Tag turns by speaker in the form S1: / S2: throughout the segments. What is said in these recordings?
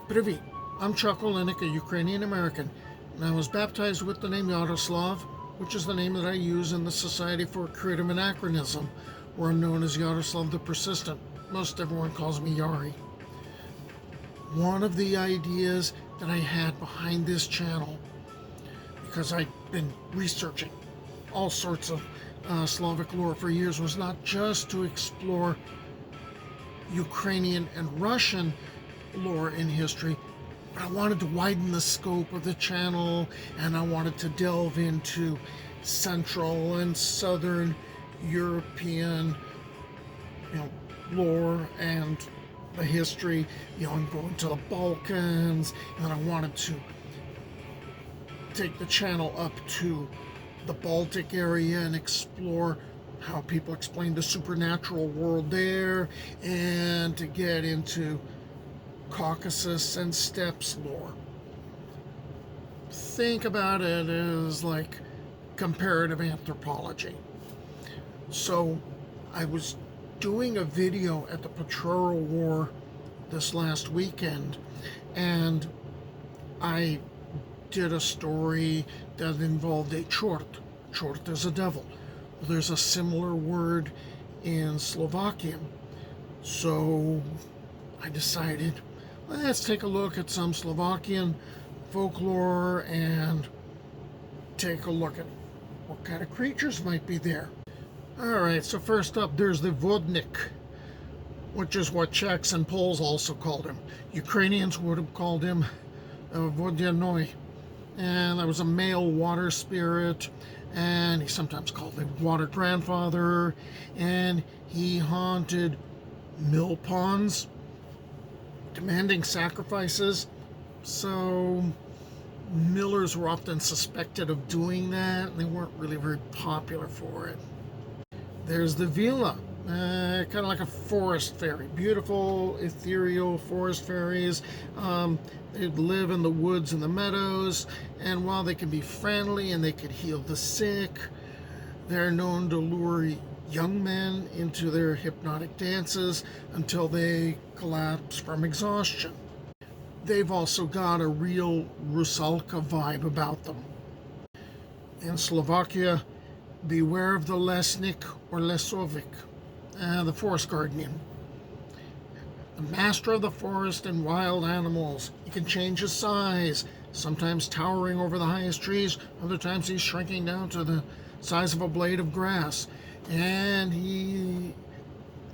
S1: Привет, I'm Chuck Olenek, a Ukrainian-American, and I was baptized with the name Yaroslav, which is the name that I use in the Society for Creative Anachronism, where I'm known as Yaroslav the Persistent. Most everyone calls me Yari. One of the ideas that I had behind this channel, because I've been researching all sorts of Slavic lore for years, was not just to explore Ukrainian and Russian lore in history, but I wanted to widen the scope of the channel, and I wanted to delve into Central and Southern European, lore and the history, and going to the Balkans, and I wanted to take the channel up to the Baltic area and explore how people explain the supernatural world there, and to get into Caucasus and steppes lore. Think about it as like comparative anthropology. So I was doing a video at the Patrol War this last weekend, and I did a story that involved a chort. Chort is a devil. There's a similar word in Slovakian. So I decided, let's take a look at some Slovakian folklore and take a look at what kind of creatures might be there. Alright, so first up, there's the vodnik, which is what Czechs and Poles also called him. Ukrainians would have called him vodyanoi. And that was a male water spirit, and he's sometimes called the water grandfather, and he haunted mill ponds, demanding sacrifices. So millers were often suspected of doing that, and they weren't really very popular for it. There's the vila, kind of like a forest fairy. Beautiful, ethereal forest fairies. They live in the woods and the meadows, and while they can be friendly and they can heal the sick, they're known to lure young men into their hypnotic dances until they collapse from exhaustion. They've also got a real Rusalka vibe about them. In Slovakia, beware of the lesnik or lesovic, the forest guardian. The master of the forest and wild animals. He can change his size, sometimes towering over the highest trees, other times he's shrinking down to the size of a blade of grass. And he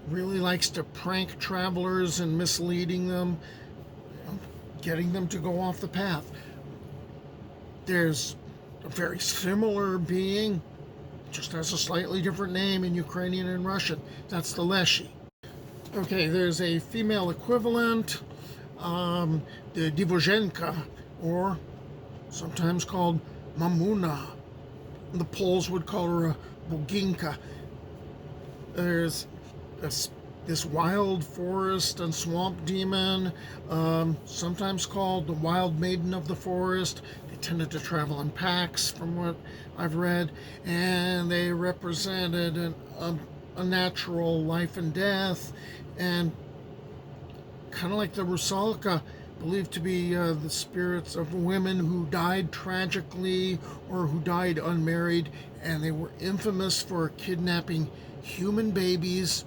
S1: really likes to prank travelers and misleading them, getting them to go off the path. There's a very similar being, just has a slightly different name in Ukrainian and Russian. That's the Leshy. Okay, there's a female equivalent, the Divozhenka, or sometimes called Mamuna. The Poles would call her a Boginka. There's this wild forest and swamp demon, sometimes called the wild maiden of the forest. They tended to travel in packs, from what I've read, and they represented a natural life and death, and kind of like the Rusalka, believed to be the spirits of women who died tragically or who died unmarried, and they were infamous for kidnapping human babies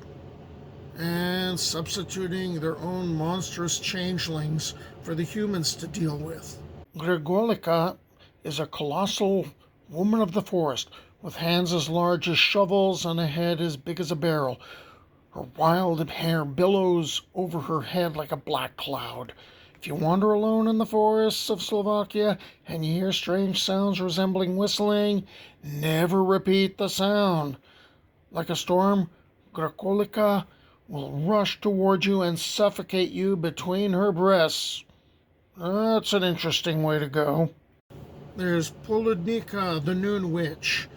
S1: and substituting their own monstrous changelings for the humans to deal with. Grigolika is a colossal woman of the forest with hands as large as shovels and a head as big as a barrel. Her wild hair billows over her head like a black cloud. If you wander alone in the forests of Slovakia and you hear strange sounds resembling whistling, never repeat the sound. Like a storm, Grigolika will rush toward you and suffocate you between her breasts. That's an interesting way to go. There's Poludnika, the Noon Witch.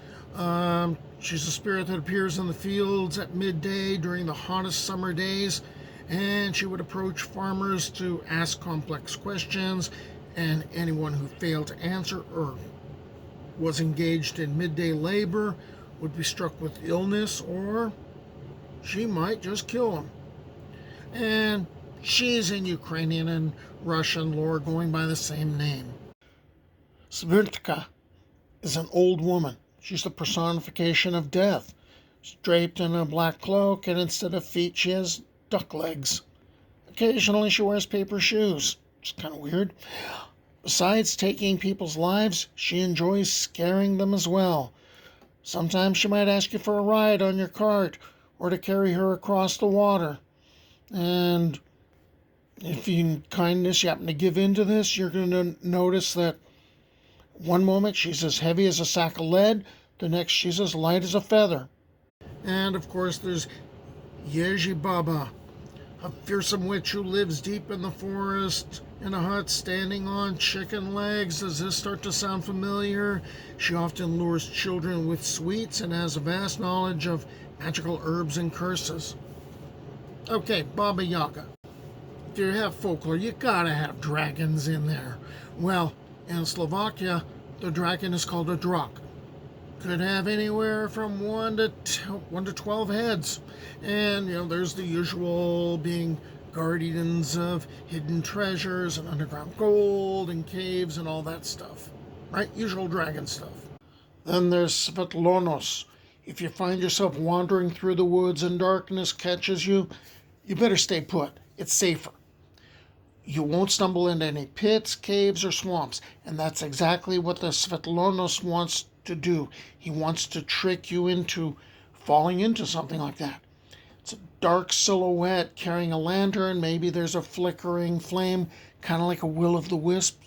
S1: She's a spirit that appears in the fields at midday during the hottest summer days, and she would approach farmers to ask complex questions, and anyone who failed to answer or was engaged in midday labor would be struck with illness, or she might just kill them. And She's in Ukrainian and Russian lore going by the same name. Svirtka is an old woman. She's the personification of death. She's draped in a black cloak, and instead of feet, she has duck legs. Occasionally, she wears paper shoes, which is kind of weird. Besides taking people's lives, she enjoys scaring them as well. Sometimes she might ask you for a ride on your cart or to carry her across the water. And if in kindness you happen to give in to this, you're going to notice that one moment she's as heavy as a sack of lead, the next she's as light as a feather. And of course there's Yeji Baba, a fearsome witch who lives deep in the forest in a hut standing on chicken legs. Does this start to sound familiar? She often lures children with sweets and has a vast knowledge of magical herbs and curses. Okay, Baba Yaga. If you have folklore, you gotta have dragons in there. Well, in Slovakia, the dragon is called a drak. Could have anywhere from 1 to 12 heads. And, there's the usual being guardians of hidden treasures and underground gold and caves and all that stuff. Right? Usual dragon stuff. Then there's Svetlonos. If you find yourself wandering through the woods and darkness catches you, you better stay put. It's safer. You won't stumble into any pits, caves, or swamps. And that's exactly what the Svetlonos wants to do. He wants to trick you into falling into something like that. It's a dark silhouette carrying a lantern. Maybe there's a flickering flame, kind of like a will-o'-the-wisp.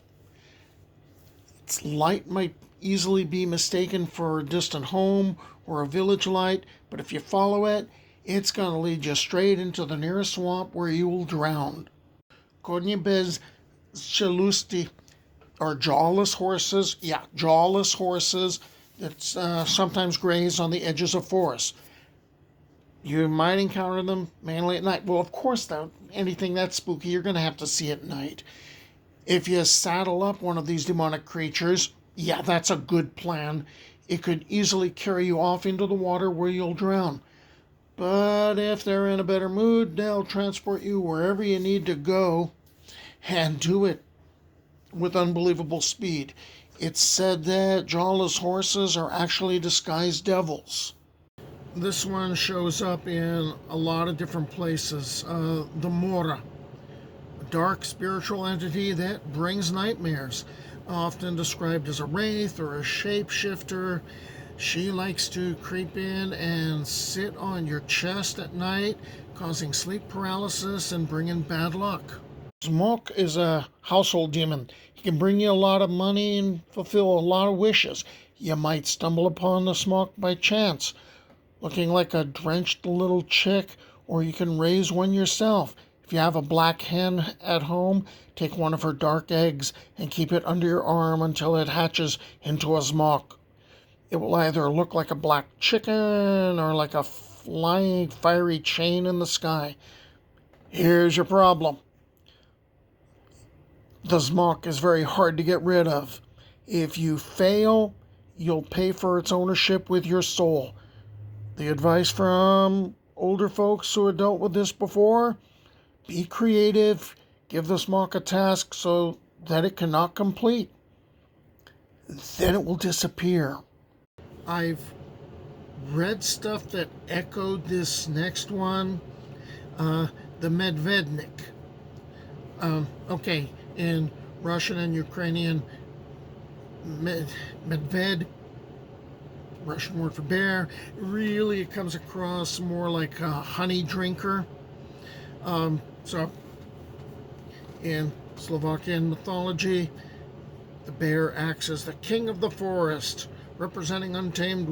S1: Its light might easily be mistaken for a distant home or a village light, but if you follow it, it's going to lead you straight into the nearest swamp where you will drown. Konyi bez chelusti are jawless horses. Yeah, jawless horses that sometimes graze on the edges of forests. You might encounter them mainly at night. Well, of course, anything that's spooky, you're going to have to see at night. If you saddle up one of these demonic creatures, yeah, that's a good plan. It could easily carry you off into the water where you'll drown. But if they're in a better mood, they'll transport you wherever you need to go and do it with unbelievable speed. It's said that jawless horses are actually disguised devils. This one shows up in a lot of different places. The Mora, a dark spiritual entity that brings nightmares, often described as a wraith or a shapeshifter. She likes to creep in and sit on your chest at night, causing sleep paralysis and bringing bad luck. Smok is a household demon. He can bring you a lot of money and fulfill a lot of wishes. You might stumble upon the Smok by chance, looking like a drenched little chick, or you can raise one yourself. If you have a black hen at home, take one of her dark eggs and keep it under your arm until it hatches into a Smok. It will either look like a black chicken or like a flying fiery chain in the sky. Here's your problem. The Smok is very hard to get rid of. If you fail, you'll pay for its ownership with your soul. The advice from older folks who have dealt with this before: be creative, give the Smok a task so that it cannot complete. Then it will disappear. I've read stuff that echoed this next one. The Medvednik. Okay, in Russian and Ukrainian, medved, Russian word for bear, really it comes across more like a honey drinker. So in Slovakian mythology, the bear acts as the king of the forest, representing untamed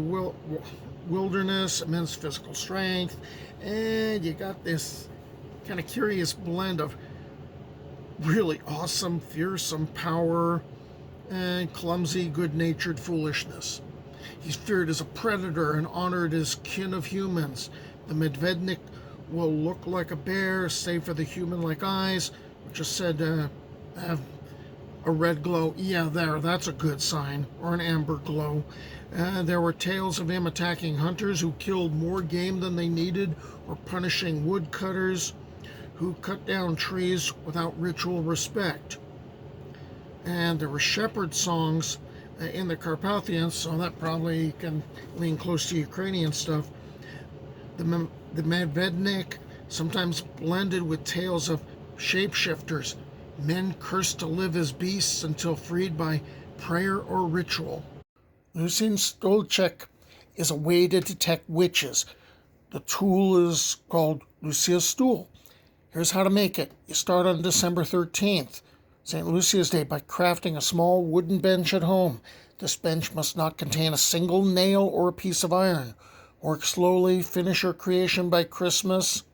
S1: wilderness, immense physical strength, and you got this kind of curious blend of really awesome, fearsome power and clumsy, good-natured foolishness. He's feared as a predator and honored as kin of humans. The Medvednik will look like a bear, save for the human-like eyes, which is said to have a red glow. Yeah, that's a good sign. Or an amber glow. There were tales of him attacking hunters who killed more game than they needed, or punishing woodcutters who cut down trees without ritual respect. And there were shepherd songs in the Carpathians, so that probably can lean close to Ukrainian stuff. The Medvednik, sometimes blended with tales of shapeshifters, men cursed to live as beasts until freed by prayer or ritual. Lucien Stolchek is a way to detect witches. The tool is called Lucia's stool. Here's how to make it. You start on December 13th, St. Lucia's Day, by crafting a small wooden bench at home. This bench must not contain a single nail or a piece of iron. Work slowly, finish your creation by Christmas,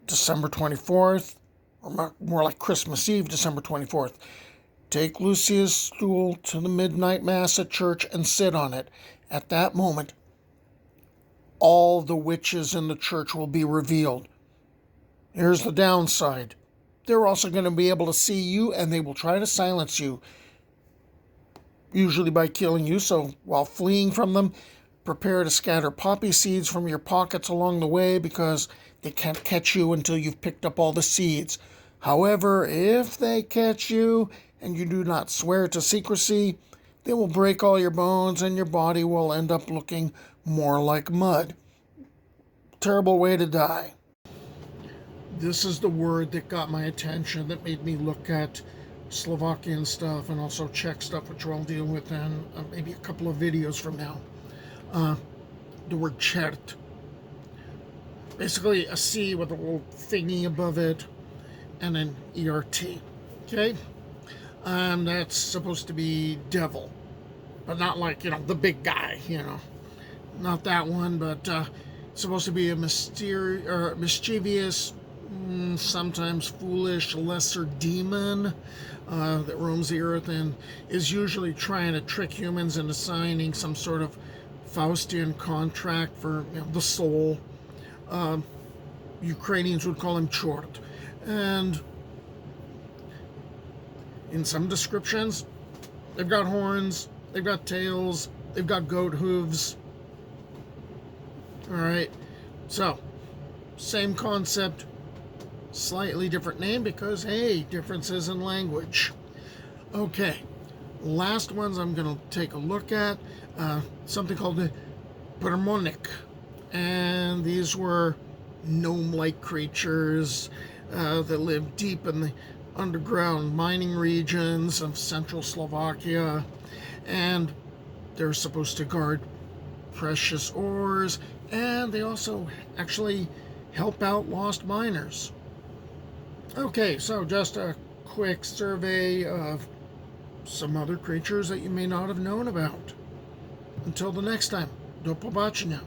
S1: December 24th, or more like Christmas Eve, December 24th. Take Lucia's stool to the midnight mass at church and sit on it. At that moment, all the witches in the church will be revealed. Here's the downside. They're also going to be able to see you, and they will try to silence you, usually by killing you. So while fleeing from them, prepare to scatter poppy seeds from your pockets along the way, because they can't catch you until you've picked up all the seeds. However, if they catch you and you do not swear to secrecy, they will break all your bones and your body will end up looking more like mud. Terrible way to die. This is the word that got my attention, that made me look at Slovakian stuff and also Czech stuff, which I'll deal with in maybe a couple of videos from now. The word chert. Basically a C with a little thingy above it and an ERT. Okay? That's supposed to be devil. But not like, the big guy, Not that one, but supposed to be a mischievous, sometimes foolish, lesser demon that roams the earth and is usually trying to trick humans into signing some sort of Faustian contract for the soul. Ukrainians would call him chort. And in some descriptions, they've got horns, they've got tails, they've got goat hooves. All right, so same concept, slightly different name because, hey, differences in language. Okay, last ones I'm going to take a look at, something called the Permonik. And these were gnome-like creatures that lived deep in the underground mining regions of central Slovakia. And they're supposed to guard precious ores, and they also actually help out lost miners. Okay, so just a quick survey of some other creatures that you may not have known about. Until the next time, do pobacenia.